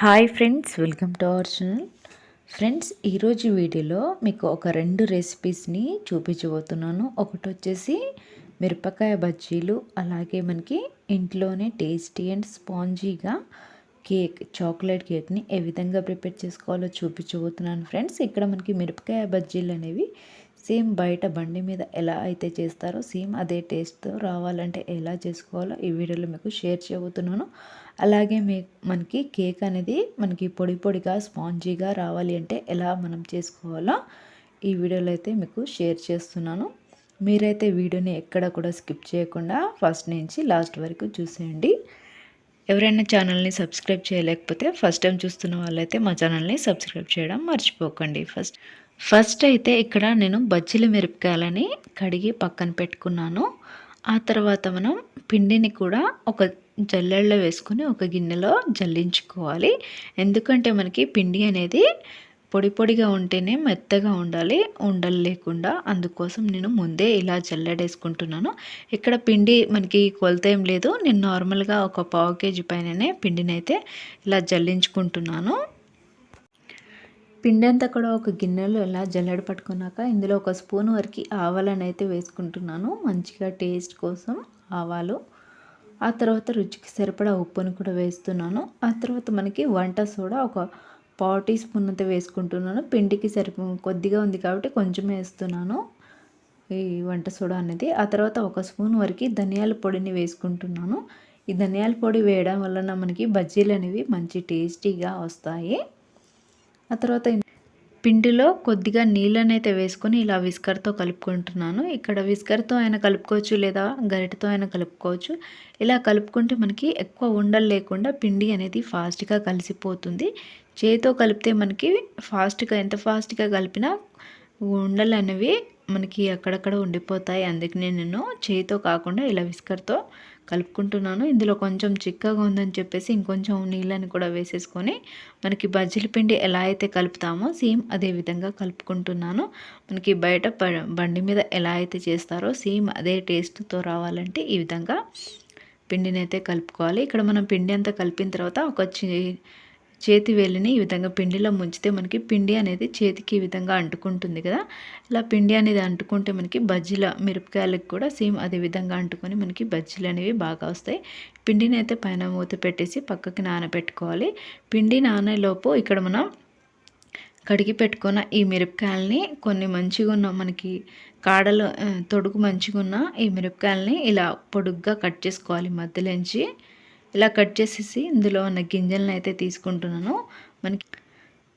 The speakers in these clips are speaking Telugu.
Hi friends, welcome to our channel. Friends, ఈరోజు వీడియోలో మీకు ఒక 2 రెసిపీస్ని చూపించబోతున్నాను. ఒకటి వచ్చేసి మిరపకాయ బజ్జీలు, అలాగే మనకి ఇంట్లోనే టేస్టీ అండ్ స్పాంజీగా చాక్లెట్ కేక్ని ఏ విధంగా ప్రిపేర్ చేసుకోవాలో చూపించబోతున్నాను. ఫ్రెండ్స్, ఇక్కడ మనకి మిరపకాయ బజ్జీలు అనేవి సేమ్ బయట బండి మీద ఎలా అయితే చేస్తారో సేమ్ అదే టేస్ట్తో రావాలంటే ఎలా చేసుకోవాలో ఈ వీడియోలో మీకు షేర్ చేయబోతున్నాను. అలాగే మనకి కేక్ అనేది మనకి పొడి పొడిగా స్పాంజీగా రావాలి అంటే ఎలా మనం చేసుకోవాలో ఈ వీడియోలో అయితే మీకు షేర్ చేస్తున్నాను. మీరైతే వీడియోని ఎక్కడ కూడా స్కిప్ చేయకుండా ఫస్ట్ నుంచి లాస్ట్ వరకు చూసేయండి. ఎవరైనా ఛానల్ని సబ్స్క్రైబ్ చేయలేకపోతే ఫస్ట్ టైం చూస్తున్న వాళ్ళైతే మా ఛానల్ని సబ్స్క్రైబ్ చేయడం మర్చిపోకండి. ఫస్ట్ అయితే ఇక్కడ నేను బజ్జీల మిరపకాయలని కడిగి పక్కన పెట్టుకున్నాను. ఆ తర్వాత మనం పిండిని కూడా ఒక జల్లెడలో వేసుకొని ఒక గిన్నెలో జల్లించుకోవాలి. ఎందుకంటే మనకి పిండి అనేది పొడి పొడిగా ఉంటేనే మెత్తగా ఉండాలి, ఉండలు లేకుండా. అందుకోసం నేను ముందే ఇలా జల్లెడేసుకుంటున్నాను. ఇక్కడ పిండి మనకి కొలత ఏం లేదు. నేను నార్మల్గా ఒక పావు కేజీ పైననే పిండిని అయితే ఇలా జల్లించుకుంటున్నాను. పిండి అంతా కూడా ఒక గిన్నెలో ఇలా జల్లెడ పట్టుకున్నాక ఇందులో ఒక స్పూన్ వరకు ఆవాలను అయితే వేసుకుంటున్నాను, మంచిగా టేస్ట్ కోసం ఆవాలు. ఆ తర్వాత రుచికి సరిపడా ఉప్పును కూడా వేస్తున్నాను. ఆ తర్వాత మనకి వంట సోడా ఒక పావు టీ స్పూన్ అయితే వేసుకుంటున్నాను. పిండికి కొద్దిగా ఉంది కాబట్టి కొంచెం వేస్తున్నాను ఈ వంట సోడా అనేది. ఆ తర్వాత ఒక స్పూన్ వరకు ధనియాల పొడిని వేసుకుంటున్నాను. ఈ ధనియాల పొడి వేయడం వలన మనకి బజ్జీలు అనేవి మంచి టేస్టీగా వస్తాయి. ఆ తర్వాత పిండిలో కొద్దిగా నీళ్ళనైతే వేసుకొని ఇలా విస్కర్తో కలుపుకుంటున్నాను. ఇక్కడ విస్కర్తో అయినా కలుపుకోవచ్చు, లేదా గరిటతో అయినా కలుపుకోవచ్చు. ఇలా కలుపుకుంటే మనకి ఎక్కువ ఉండలు లేకుండా పిండి అనేది ఫాస్ట్గా కలిసిపోతుంది. చేతితో కలిపితే మనకి ఎంత ఫాస్ట్గా కలిపినా ఉండలు అనేవి మనకి అక్కడక్కడ ఉండిపోతాయి. అందుకనే నేను చేతితో కాకుండా ఇలా విస్కర్తో కలుపుకుంటున్నాను. ఇందులో కొంచెం చిక్కగా ఉందని చెప్పేసి ఇంకొంచెం నీళ్ళని కూడా వేసేసుకొని మనకి బజ్జీల పిండి ఎలా అయితే కలుపుతామో సేమ్ అదే విధంగా కలుపుకుంటున్నాను. మనకి బయట బండి మీద ఎలా అయితే చేస్తారో సేమ్ అదే టేస్ట్తో రావాలంటే ఈ విధంగా పిండిని అయితే కలుపుకోవాలి. ఇక్కడ మనం పిండి అంతా కలిపిన తర్వాత ఒక చేతి వేలిని ఈ విధంగా పిండిలో ముంచితే మనకి పిండి అనేది చేతికి ఈ విధంగా అంటుకుంటుంది కదా. ఇలా పిండి అనేది అంటుకుంటే మనకి బజ్జీల మిరపకాయలకు కూడా సేమ్ అదే విధంగా అంటుకొని మనకి బజ్జీలు అనేవి బాగా వస్తాయి. పిండిని అయితే పైన మూత పెట్టేసి పక్కకి నానబెట్టుకోవాలి. పిండి నానేలోపు ఇక్కడ మనం కడిగి పెట్టుకున్న ఈ మిరపకాయలని కొన్ని మంచిగా ఉన్న మనకి కాడలు తొడుగు మంచిగా ఉన్న ఈ మిరపకాయలని ఇలా పొడుగ్గా కట్ చేసుకోవాలి. మధ్యలోంచి ఇలా కట్ చేసేసి ఇందులో ఉన్న గింజలను అయితే తీసుకుంటున్నాను.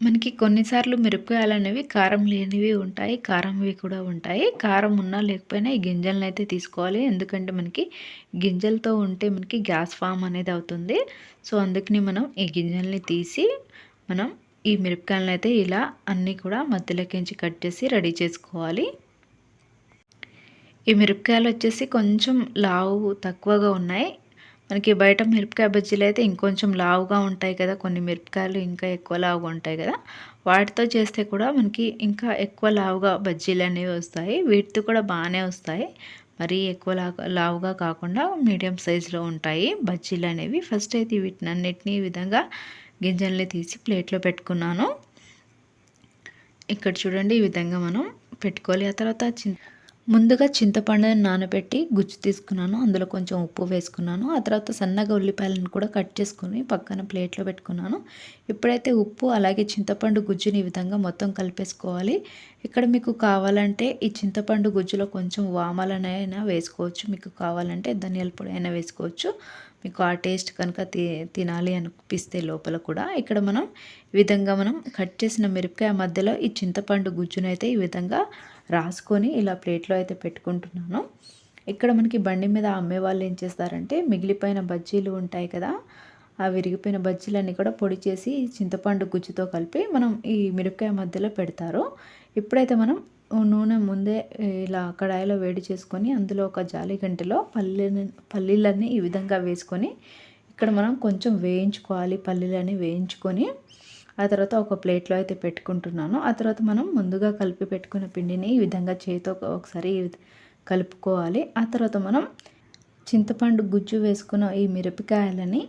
మనకి కొన్నిసార్లు మిరపకాయలు అనేవి కారం లేనివి ఉంటాయి, కారంవి కూడా ఉంటాయి. కారం ఉన్నా లేకపోయినా ఈ గింజలను అయితే తీసుకోవాలి. ఎందుకంటే మనకి గింజలతో ఉంటే మనకి గ్యాస్ ఫామ్ అనేది అవుతుంది. సో అందుకని మనం ఈ గింజల్ని తీసి మనం ఈ మిరపకాయలను అయితే ఇలా అన్నీ కూడా మధ్యలోకించి కట్ చేసి రెడీ చేసుకోవాలి. ఈ మిరపకాయలు వచ్చేసి కొంచెం లావు తక్కువగా ఉన్నాయి. మనకి బయట మిరపకాయ బజ్జీలు అయితే ఇంకొంచెం లావుగా ఉంటాయి కదా, కొన్ని మిరపకాయలు ఇంకా ఎక్కువ లావుగా ఉంటాయి కదా. వాటితో చేస్తే కూడా మనకి ఇంకా ఎక్కువ లావుగా బజ్జీలు అనేవి వస్తాయి. వీటితో కూడా బాగానే వస్తాయి, మరీ ఎక్కువ లావుగా కాకుండా మీడియం సైజులో ఉంటాయి బజ్జీలు అనేవి. ఫస్ట్ అయితే వీటిని అన్నిటినీ ఈ విధంగా గింజల్ని తీసి ప్లేట్లో పెట్టుకున్నాను. ఇక్కడ చూడండి, ఈ విధంగా మనం పెట్టుకోవాలి. ఆ తర్వాత ముందుగా చింతపండుని నానబెట్టి గుజ్జు తీసుకున్నాను. అందులో కొంచెం ఉప్పు వేసుకున్నాను. ఆ తర్వాత సన్నగా ఉల్లిపాయలను కూడా కట్ చేసుకుని పక్కన ప్లేట్లో పెట్టుకున్నాను. ఇప్పుడైతే ఉప్పు అలాగే చింతపండు గుజ్జుని ఈ విధంగా మొత్తం కలిపేసుకోవాలి. ఇక్కడ మీకు కావాలంటే ఈ చింతపండు గుజ్జులో కొంచెం వామాలనైనా వేసుకోవచ్చు, మీకు కావాలంటే ధనియాల పొడి అయినా వేసుకోవచ్చు. మీకు ఆ టేస్ట్ కనుక తినాలి అనిపిస్తే లోపల కూడా. ఇక్కడ మనం ఈ విధంగా మనం కట్ చేసిన మిరపకాయ మధ్యలో ఈ చింతపండు గుజ్జునైతే ఈ విధంగా రాసుకొని ఇలా ప్లేట్లో అయితే పెట్టుకుంటున్నాను. ఇక్కడ మనకి బండి మీద అమ్మే వాళ్ళు ఏం చేస్తారంటే మిగిలిపోయిన బజ్జీలు ఉంటాయి కదా, ఆ విరిగిపోయిన బజ్జీలన్నీ కూడా పొడి చేసి చింతపండు గుజ్జుతో కలిపి మనం ఈ మిరపకాయ మధ్యలో పెడతారు. ఇప్పుడైతే మనం నూనె ముందే ఇలా కడాయిలో వేడి చేసుకొని అందులో ఒక జాలి గంటలో పల్లీలన్నీ ఈ విధంగా వేసుకొని ఇక్కడ మనం కొంచెం వేయించుకోవాలి. పల్లీలని వేయించుకొని ఆ తర్వాత ఒక ప్లేట్లో అయితే పెట్టుకుంటున్నాను. ఆ తర్వాత మనం ముందుగా కలిపి పెట్టుకున్న పిండిని ఈ విధంగా చేతితో ఒకసారి కలుపుకోవాలి. ఆ తర్వాత మనం చింతపండు గుజ్జు వేసుకున్న ఈ మిరపకాయలని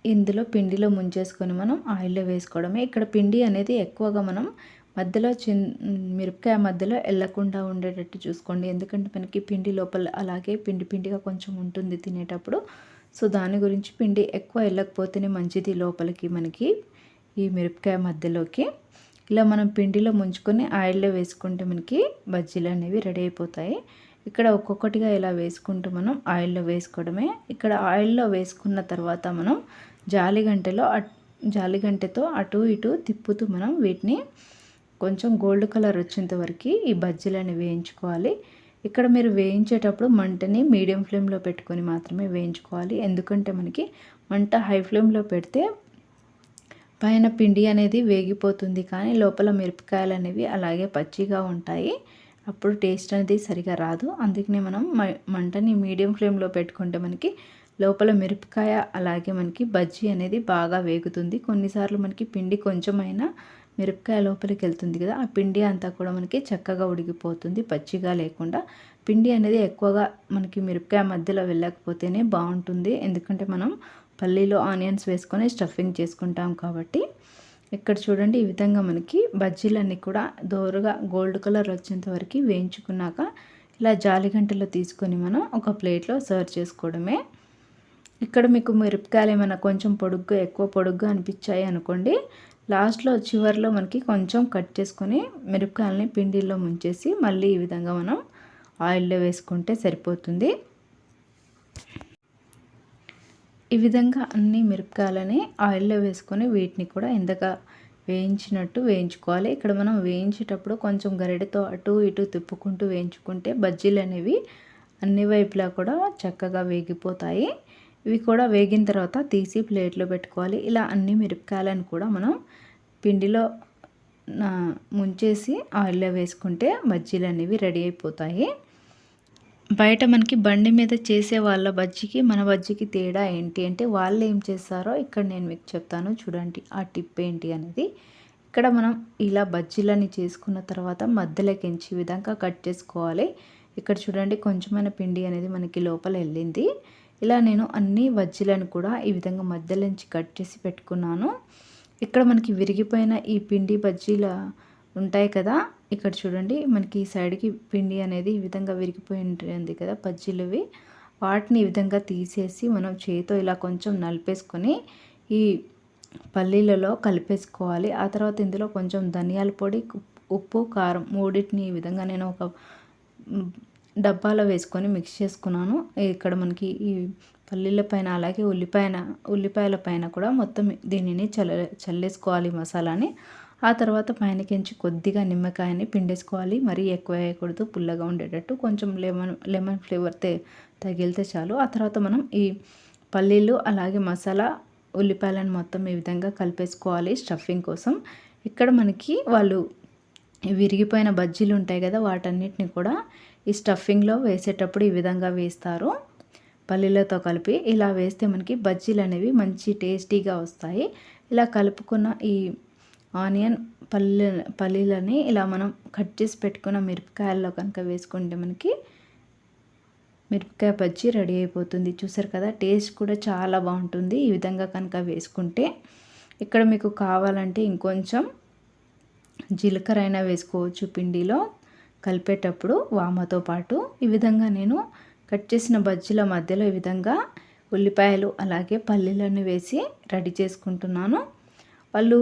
ఇందులో పిండిలో ముంచేసుకొని మనం ఆయిల్లో వేసుకోవడమే. ఇక్కడ పిండి అనేది ఎక్కువగా మనం మధ్యలో మిరపకాయ మధ్యలో వెళ్ళకుండా ఉండేటట్టు చూసుకోండి. ఎందుకంటే మనకి పిండి లోపల అలాగే పిండి పిండిగా కొంచెం ఉంటుంది తినేటప్పుడు. సో దాని గురించి పిండి ఎక్కువ వెళ్ళకపోతేనే మంచిది లోపలికి మనకి ఈ మిరపకాయ మధ్యలోకి. ఇలా మనం పిండిలో ముంచుకొని ఆయిల్లో వేసుకుంటే మనకి బజ్జీలు అనేవి రెడీ అయిపోతాయి. ఇక్కడ ఒక్కొక్కటిగా ఇలా వేసుకుంటూ మనం ఆయిల్లో వేసుకోవడమే. ఇక్కడ ఆయిల్లో వేసుకున్న తర్వాత మనం జాలిగంటతో అటు ఇటు తిప్పుతూ మనం వీటిని కొంచెం గోల్డ్ కలర్ వచ్చేంత వరకు ఈ బజ్జీలని వేయించుకోవాలి. ఇక్కడ మీరు వేయించేటప్పుడు మంటని మీడియం ఫ్లేమ్లో పెట్టుకొని మాత్రమే వేయించుకోవాలి. ఎందుకంటే మనకి మంట హై ఫ్లేమ్లో పెడితే పైన పిండి అనేది వేగిపోతుంది, కానీ లోపల మిరపకాయలు అనేవి అలాగే పచ్చిగా ఉంటాయి. అప్పుడు టేస్ట్ అనేది సరిగా రాదు. అందుకనే మనం మంటని మీడియం ఫ్లేమ్లో పెట్టుకుంటే మనకి లోపల మిరపకాయ అలాగే మనకి బజ్జీ అనేది బాగా వేగుతుంది. కొన్నిసార్లు మనకి పిండి కొంచెమైనా మిరపకాయ లోపలికి వెళ్తుంది కదా, ఆ పిండి అంతా కూడా మనకి చక్కగా ఉడికిపోతుంది పచ్చిగా లేకుండా. పిండి అనేది ఎక్కువగా మనకి మిరపకాయ మధ్యలో వెళ్ళకపోతేనే బాగుంటుంది. ఎందుకంటే మనం పల్లీలో ఆనియన్స్ వేసుకొని స్టఫింగ్ చేసుకుంటాం కాబట్టి. ఇక్కడ చూడండి, ఈ విధంగా మనకి బజ్జీలన్నీ కూడా దోరగా గోల్డ్ కలర్ వచ్చేంత వరకు వేయించుకున్నాక ఇలా జాలిగంటలో తీసుకొని మనం ఒక ప్లేట్లో సర్వ్ చేసుకోవడమే. ఇక్కడ మీకు మిరపకాయలు ఏమైనా కొంచెం ఎక్కువ పొడుగ్గా అనిపించాయి అనుకోండి, లాస్ట్లో చివరిలో మనకి కొంచెం కట్ చేసుకొని మిరపకాయలని పిండిలో ముంచేసి మళ్ళీ ఈ విధంగా మనం ఆయిల్లో వేసుకుంటే సరిపోతుంది. ఈ విధంగా అన్ని మిరపకాయలని ఆయిల్లో వేసుకొని వీటిని కూడా ఇందాక వేయించినట్టు వేయించుకోవాలి. ఇక్కడ మనం వేయించేటప్పుడు కొంచెం గరిటెతో అటు ఇటు తిప్పుకుంటూ వేయించుకుంటే బజ్జీలు అనేవి అన్ని వైపులా కూడా చక్కగా వేగిపోతాయి. ఇవి కూడా వేగిన తర్వాత తీసి ప్లేట్లో పెట్టుకోవాలి. ఇలా అన్ని మిరపకాయలను కూడా మనం పిండిలో ముంచేసి ఆయిల్లో వేసుకుంటే బజ్జీలు అనేవి రెడీ అయిపోతాయి. బయట మనకి బండి మీద చేసే వాళ్ళ బజ్జీకి మన బజ్జీకి తేడా ఏంటి అంటే, వాళ్ళు ఏం చేస్తారో ఇక్కడ నేను మీకు చెప్తాను చూడండి ఆ టిప్ ఏంటి అనేది. ఇక్కడ మనం ఇలా బజ్జీలని చేసుకున్న తర్వాత మధ్యలోకించి ఈ విధంగా కట్ చేసుకోవాలి. ఇక్కడ చూడండి, కొంచెమైన పిండి అనేది మనకి లోపల వెళ్ళింది. ఇలా నేను అన్ని బజ్జీలను కూడా ఈ విధంగా మధ్యలోంచి కట్ చేసి పెట్టుకున్నాను. ఇక్కడ మనకి విరిగిపోయిన ఈ పిండి బజ్జీల ఉంటాయి కదా, ఇక్కడ చూడండి మనకి ఈ సైడ్కి పిండి అనేది ఈ విధంగా విరిగిపోయి ఉంటుంది కదా బజ్జీలువి, వాటిని ఈ విధంగా తీసేసి మనం చేతితో ఇలా కొంచెం నలిపేసుకొని ఈ పల్లీలలో కలిపేసుకోవాలి. ఆ తర్వాత ఇందులో కొంచెం ధనియాల పొడి, ఉప్పు, కారం మూడింటిని ఈ విధంగా నేను ఒక డబ్బాలో వేసుకొని మిక్స్ చేసుకున్నాను. ఇక్కడ మనకి ఈ పల్లీల పైన అలాగే ఉల్లిపాయల పైన కూడా మొత్తం దీనిని చల్లేసుకోవాలి మసాలాని. ఆ తర్వాత పైనకించి కొద్దిగా నిమ్మకాయని పిండేసుకోవాలి. మరీ ఎక్కువ వేయకూడదు, పుల్లగా ఉండేటట్టు కొంచెం లెమన్ ఫ్లేవర్ తగిలితే చాలు. ఆ తర్వాత మనం ఈ పల్లీలు అలాగే మసాలా ఉల్లిపాయలను మొత్తం ఈ విధంగా కలిపేసుకోవాలి స్టఫింగ్ కోసం. ఇక్కడ మనకి వాళ్ళు విరిగిపోయిన బజ్జీలు ఉంటాయి కదా, వాటన్నిటిని కూడా ఈ స్టఫింగ్లో వేసేటప్పుడు ఈ విధంగా వేస్తారు పల్లీలతో కలిపి. ఇలా వేస్తే మనకి బజ్జీలు అనేవి మంచి టేస్టీగా వస్తాయి. ఇలా కలుపుకున్న ఈ ఆనియన్ పల్లీలని ఇలా మనం కట్ చేసి పెట్టుకున్న మిరపకాయల్లో కనుక వేసుకుంటే మనకి మిరపకాయ బజ్జీ రెడీ అయిపోతుంది. చూసారు కదా, టేస్ట్ కూడా చాలా బాగుంటుంది ఈ విధంగా కనుక వేసుకుంటే. ఇక్కడ మీకు కావాలంటే ఇంకొంచెం జీలకర్ర అయినా వేసుకోవచ్చు పిండిలో కలిపేటప్పుడు వామతో పాటు. ఈ విధంగా నేను కట్ చేసిన బజ్జీల మధ్యలో ఈ విధంగా ఉల్లిపాయలు అలాగే పల్లీలను వేసి రెడీ చేసుకుంటున్నాను. వాళ్ళు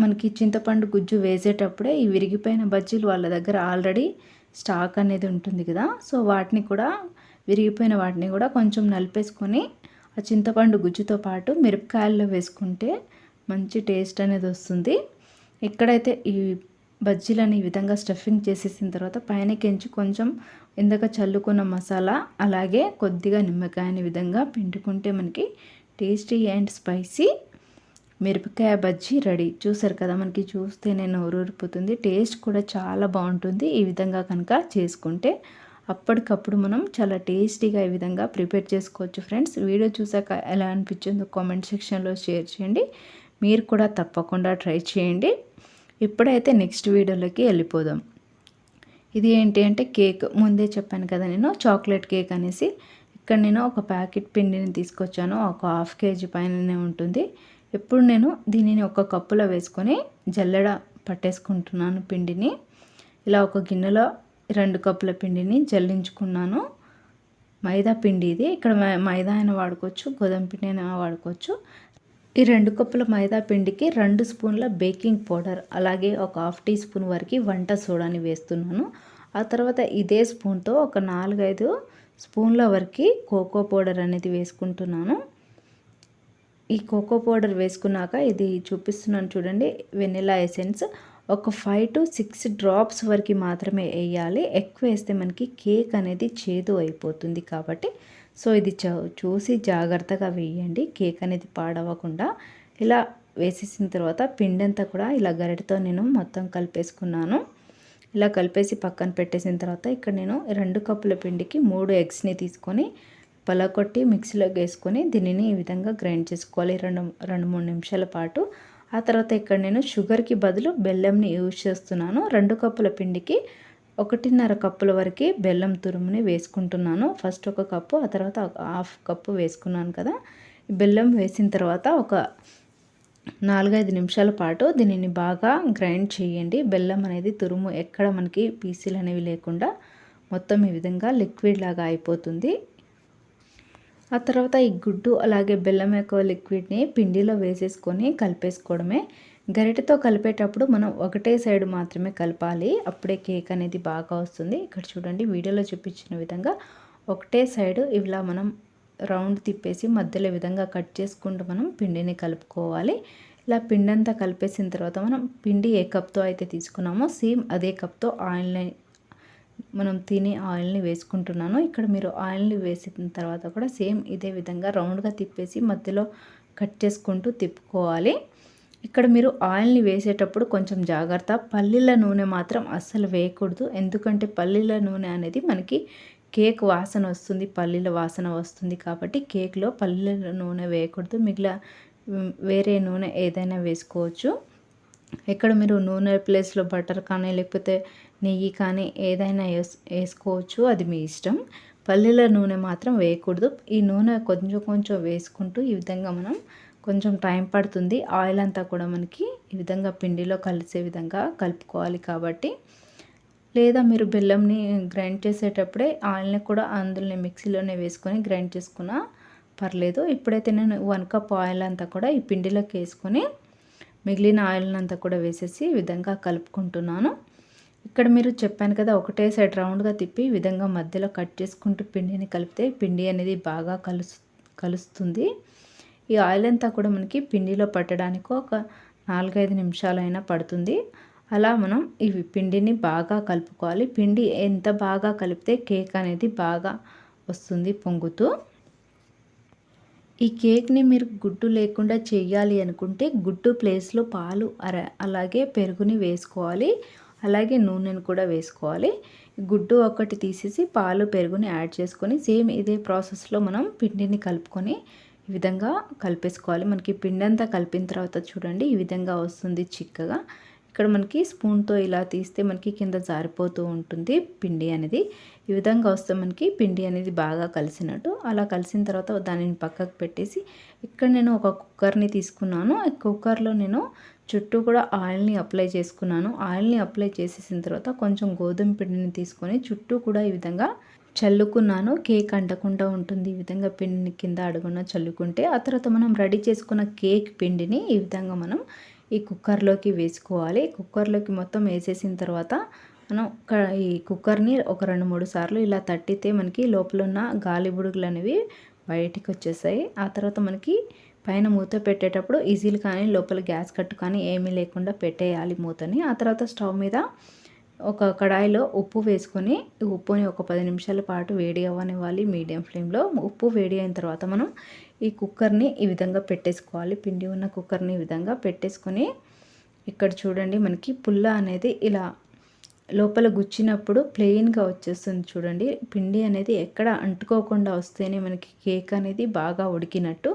మనకి చింతపండు గుజ్జు వేసేటప్పుడే ఈ విరిగిపోయిన బజ్జీలు వాళ్ళ దగ్గర ఆల్రెడీ స్టాక్ అనేది ఉంటుంది కదా, సో విరిగిపోయిన వాటిని కూడా కొంచెం నలిపేసుకొని ఆ చింతపండు గుజ్జుతో పాటు మిరపకాయల్లో వేసుకుంటే మంచి టేస్ట్ అనేది వస్తుంది. ఇక్కడైతే ఈ బజ్జీలని ఈ విధంగా స్టఫింగ్ చేసేసిన తర్వాత పైనకించి కొంచెం ఇందాక చల్లుకున్న మసాలా అలాగే కొద్దిగా నిమ్మకాయని విధంగా పిండుకుంటే మనకి టేస్టీ అండ్ స్పైసీ మిరపకాయ బజ్జీ రెడీ. చూసారు కదా, మనకి చూస్తేనే నోరూరిపోతుంది. టేస్ట్ కూడా చాలా బాగుంటుంది ఈ విధంగా కనుక చేసుకుంటే. అప్పటికప్పుడు మనం చాలా టేస్టీగా ఈ విధంగా ప్రిపేర్ చేసుకోవచ్చు ఫ్రెండ్స్. వీడియో చూసాక ఎలా అనిపించిందో కామెంట్ సెక్షన్లో షేర్ చేయండి. మీరు కూడా తప్పకుండా ట్రై చేయండి. ఇప్పుడైతే నెక్స్ట్ వీడియోలోకి వెళ్ళిపోదాం. ఇది ఏంటి అంటే కేక్, ముందే చెప్పాను కదా నేను చాక్లెట్ కేక్ అనేసి. ఇక్కడ నేను ఒక ప్యాకెట్ పిండిని తీసుకొచ్చాను, ఒక 1/2 కేజీ పైననే ఉంటుంది. ఇప్పుడు నేను దీనిని ఒక కప్పులో వేసుకొని జల్లెడ పట్టేసుకుంటున్నాను పిండిని. ఇలా ఒక గిన్నెలో 2 కప్పుల పిండిని జల్లించుకున్నాను. మైదా పిండి ఇది. ఇక్కడ మైదా అయినా వాడుకోవచ్చు, గోధుమ పిండి అయినా వాడుకోవచ్చు. ఈ 2 కప్పుల మైదా పిండికి 2 స్పూన్ల బేకింగ్ పౌడర్, అలాగే ఒక 1/2 టీ స్పూన్ వరకు వంట సోడాని వేస్తున్నాను. ఆ తర్వాత ఇదే స్పూన్తో ఒక 4-5 స్పూన్ల వరకు కోకో పౌడర్ అనేది వేసుకుంటున్నాను. ఈ కోకో పౌడర్ వేసుకున్నాక ఇది చూపిస్తున్నాను చూడండి, వెనిలా ఎసెన్స్ ఒక 5 to 6 డ్రాప్స్ వరకు మాత్రమే వేయాలి. ఎక్కువ వేస్తే మనకి కేక్ అనేది చేదు అయిపోతుంది కాబట్టి సో ఇది చూసి జాగ్రత్తగా వేయండి, కేక్ అనేది పాడవకుండా. ఇలా వేసేసిన తర్వాత పిండి అంతా కూడా ఇలా గరిటతో నేను మొత్తం కలిపేసుకున్నాను. ఇలా కలిపేసి పక్కన పెట్టేసిన తర్వాత ఇక్కడ నేను 2 కప్పుల పిండికి 3 ఎగ్స్ని తీసుకొని పలకొట్టి మిక్సీలోకి వేసుకొని దీనిని ఈ విధంగా గ్రైండ్ చేసుకోవాలి 2-3 నిమిషాల పాటు. ఆ తర్వాత ఇక్కడ నేను షుగర్కి బదులు బెల్లంని యూజ్ చేస్తున్నాను. 2 కప్పుల పిండికి 1.5 కప్పుల వరకు బెల్లం తురుముని వేసుకుంటున్నాను. ఫస్ట్ 1 కప్పు, ఆ తర్వాత 1/2 కప్పు వేసుకున్నాను కదా. బెల్లం వేసిన తర్వాత ఒక 4-5 నిమిషాల పాటు దీనిని బాగా గ్రైండ్ చేయండి. బెల్లం అనేది తురుము ఎక్కడ మనకి పీసులు అనేవి లేకుండా మొత్తం ఈ విధంగా లిక్విడ్ లాగా అయిపోతుంది. ఆ తర్వాత ఈ గుడ్డు అలాగే బెల్లం యొక్క లిక్విడ్ని పిండిలో వేసేసుకొని కలిపేసుకోవడమే. గరిటెతో కలిపేటప్పుడు మనం ఒకటే సైడ్ మాత్రమే కలపాలి, అప్పుడే కేక్ అనేది బాగా వస్తుంది. ఇక్కడ చూడండి వీడియోలో చూపించిన విధంగా ఒకటే సైడ్ ఇలా మనం రౌండ్ తిప్పేసి మధ్యలో విధంగా కట్ చేసుకుంటూ మనం పిండిని కలుపుకోవాలి. ఇలా పిండి అంతా కలిపేసిన తర్వాత మనం పిండి ఏ కప్తో అయితే తీసుకున్నామో సేమ్ అదే కప్తో ఆయిల్ని మనం తినే ఆయిల్ని వేసుకుంటున్నాను. ఇక్కడ మీరు ఆయిల్ని వేసిన తర్వాత కూడా సేమ్ ఇదే విధంగా రౌండ్గా తిప్పేసి మధ్యలో కట్ చేసుకుంటూ తిప్పుకోవాలి. ఇక్కడ మీరు ఆయిల్ని వేసేటప్పుడు కొంచెం జాగ్రత్త, పల్లీల నూనె మాత్రం అస్సలు వేయకూడదు. ఎందుకంటే పల్లీల నూనె అనేది మనకి కేక్ వాసన వస్తుంది, పల్లీల వాసన వస్తుంది కాబట్టి కేక్లో పల్లీల నూనె వేయకూడదు. వేరే నూనె ఏదైనా వేసుకోవచ్చు. ఇక్కడ మీరు నూనె ప్లేస్లో బటర్ కానీ లేకపోతే నెయ్యి కానీ ఏదైనా వేసుకోవచ్చు, అది మీ ఇష్టం. పల్లీల నూనె మాత్రం వేయకూడదు. ఈ నూనె కొంచెం కొంచెం వేసుకుంటూ ఈ విధంగా మనం కొంచెం టైం పడుతుంది. ఆయిల్ అంతా కూడా మనకి ఈ విధంగా పిండిలో కలిసే విధంగా కలుపుకోవాలి కాబట్టి. లేదా మీరు బెల్లంని గ్రైండ్ చేసేటప్పుడే ఆయిల్ని కూడా అందులోనే మిక్సీలోనే వేసుకొని గ్రైండ్ చేసుకున్నా పర్లేదు. ఇప్పుడైతే నేను 1 కప్ ఆయిల్ అంతా కూడా ఈ పిండిలోకి వేసుకొని మిగిలిన ఆయిల్ అంతా కూడా వేసేసి ఈ విధంగా కలుపుకుంటున్నాను. ఇక్కడ మీరు చెప్పాను కదా, ఒకటే సైడ్ రౌండ్గా తిప్పి ఈ విధంగా మధ్యలో కట్ చేసుకుంటూ పిండిని కలిపితే పిండి అనేది బాగా కలుస్తుంది. ఈ ఆయిల్ అంతా కూడా మనకి పిండిలో పట్టడానికి ఒక 4-5 నిమిషాలైనా పడుతుంది. అలా మనం ఈ పిండిని బాగా కలుపుకోవాలి. పిండి ఎంత బాగా కలిపితే కేక్ అనేది బాగా వస్తుంది పొంగుతూ. ఈ కేక్ని మీరు గుడ్డు లేకుండా చేయాలి అనుకుంటే గుడ్డు ప్లేస్లో పాలు అలాగే పెరుగుని వేసుకోవాలి, అలాగే నూనెను కూడా వేసుకోవాలి. గుడ్డు ఒకటి తీసేసి పాలు పెరుగుని యాడ్ చేసుకొని సేమ్ ఇదే ప్రాసెస్లో మనం పిండిని కలుపుకొని ఈ విధంగా కలిపేసుకోవాలి. మనకి పిండి అంతా కలిపిన తర్వాత చూడండి ఈ విధంగా వస్తుంది చిక్కగా. ఇక్కడ మనకి స్పూన్తో ఇలా తీస్తే మనకి కింద జారిపోతూ ఉంటుంది పిండి అనేది. ఈ విధంగా వస్తే మనకి పిండి అనేది బాగా కలిసినట్టు. అలా కలిసిన తర్వాత దానిని పక్కకు పెట్టేసి ఇక్కడ నేను ఒక కుక్కర్ని తీసుకున్నాను. ఈ కుక్కర్లో నేను చుట్టూ కూడా ఆయిల్ని అప్లై చేసుకున్నాను. ఆయిల్ని అప్లై చేసేసిన తర్వాత కొంచెం గోధుమ పిండిని తీసుకొని చుట్టూ కూడా ఈ విధంగా చల్లుకున్నాను. కేక్ అంటకుండా ఉంటుంది ఈ విధంగా పిండిని కింద అడుగున చల్లుకుంటే. ఆ తర్వాత మనం రెడీ చేసుకున్న కేక్ పిండిని ఈ విధంగా మనం ఈ కుక్కర్లోకి వేసుకోవాలి. కుక్కర్లోకి మొత్తం వేసేసిన తర్వాత మనం ఈ కుక్కర్ని ఒక 2-3 సార్లు ఇలా తట్టితే మనకి లోపల ఉన్న గాలి బుడుగులు అనేవి బయటికి వచ్చేసాయి. ఆ తర్వాత మనకి పైన మూత పెట్టేటప్పుడు ఈజీలు కానీ లోపల గ్యాస్ కట్టు కానీ ఏమీ లేకుండా పెట్టేయాలి మూతని. ఆ తర్వాత స్టవ్ మీద ఒక కడాయిలో ఉప్పు వేసుకొని ఈ ఉప్పుని ఒక 10 నిమిషాల పాటు వేడి అవ్వనివ్వాలి మీడియం ఫ్లేమ్లో. ఉప్పు వేడి అయిన తర్వాత మనం ఈ కుక్కర్ని ఈ విధంగా పెట్టేసుకోవాలి. పిండి ఉన్న కుక్కర్ని ఈ విధంగా పెట్టేసుకొని ఇక్కడ చూడండి మనకి పుల్ల అనేది ఇలా లోపల గుచ్చినప్పుడు ప్లెయిన్గా వచ్చేస్తుంది చూడండి. పిండి అనేది ఎక్కడ అంటుకోకుండా వస్తేనే మనకి కేక్ అనేది బాగా ఉడికినట్టు.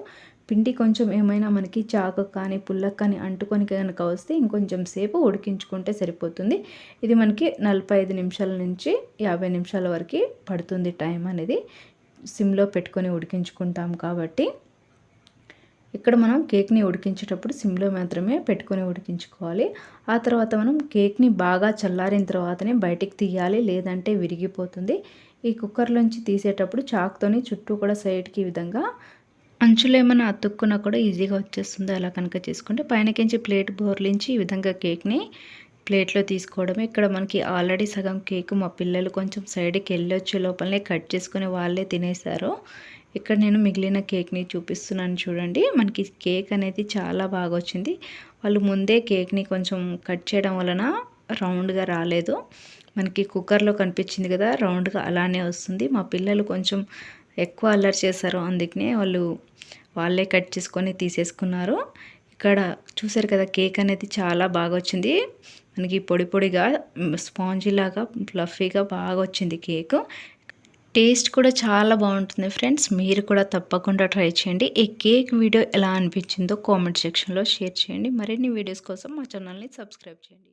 పిండి కొంచెం ఏమైనా మనకి చాకు కానీ పుల్లకు కానీ అంటుకొని కనుక వస్తే ఇంకొంచెం సేపు ఉడికించుకుంటే సరిపోతుంది. ఇది మనకి 45 నిమిషాల నుంచి 50 నిమిషాల వరకు పడుతుంది టైం అనేది. సిమ్లో పెట్టుకొని ఉడికించుకుంటాం కాబట్టి ఇక్కడ మనం కేక్ని ఉడికించేటప్పుడు సిమ్లో మాత్రమే పెట్టుకొని ఉడికించుకోవాలి. ఆ తర్వాత మనం కేక్ని బాగా చల్లారిన తర్వాతనే బయటికి తీయాలి, లేదంటే విరిగిపోతుంది. ఈ కుక్కర్లోంచి తీసేటప్పుడు చాక్తోని చుట్టూ కూడా సైడ్కి ఈ విధంగా అంచులు ఏమైనా అతుక్కున్నా కూడా ఈజీగా వచ్చేస్తుంది. అలా కనుక చేసుకుంటే పైనకించి ప్లేట్ బోర్లించి ఈ విధంగా కేక్ని ప్లేట్లో తీసుకోవడమే. ఇక్కడ మనకి ఆల్రెడీ సగం కేకు మా పిల్లలు కొంచెం సైడ్కి వెళ్ళొచ్చే లోపలనే కట్ చేసుకుని వాళ్ళే తినేశారు. ఇక్కడ నేను మిగిలిన కేక్ని చూపిస్తున్నాను చూడండి. మనకి కేక్ అనేది చాలా బాగా వచ్చింది. వాళ్ళు ముందే కేక్ని కొంచెం కట్ చేయడం వలన రౌండ్గా రాలేదు. మనకి కుక్కర్లో కనిపించింది కదా రౌండ్గా, అలానే వస్తుంది. మా పిల్లలు కొంచెం ఎక్కువ అల్లరి చేశారు, అందుకనే వాళ్ళే కట్ చేసుకొని తీసేసుకున్నారు. ఇక్కడ చూసారు కదా కేక్ అనేది చాలా బాగా వచ్చింది. మనకి పొడి పొడిగా స్పాంజీ లాగా ఫ్లఫీగా బాగా వచ్చింది కేక్. టేస్ట్ కూడా చాలా బాగుంటుంది ఫ్రెండ్స్. మీరు కూడా తప్పకుండా ట్రై చేయండి. ఈ కేక్ వీడియో ఎలా అనిపించిందో కామెంట్ సెక్షన్లో షేర్ చేయండి. మరిన్ని వీడియోస్ కోసం మా ఛానల్ని సబ్స్క్రైబ్ చేయండి.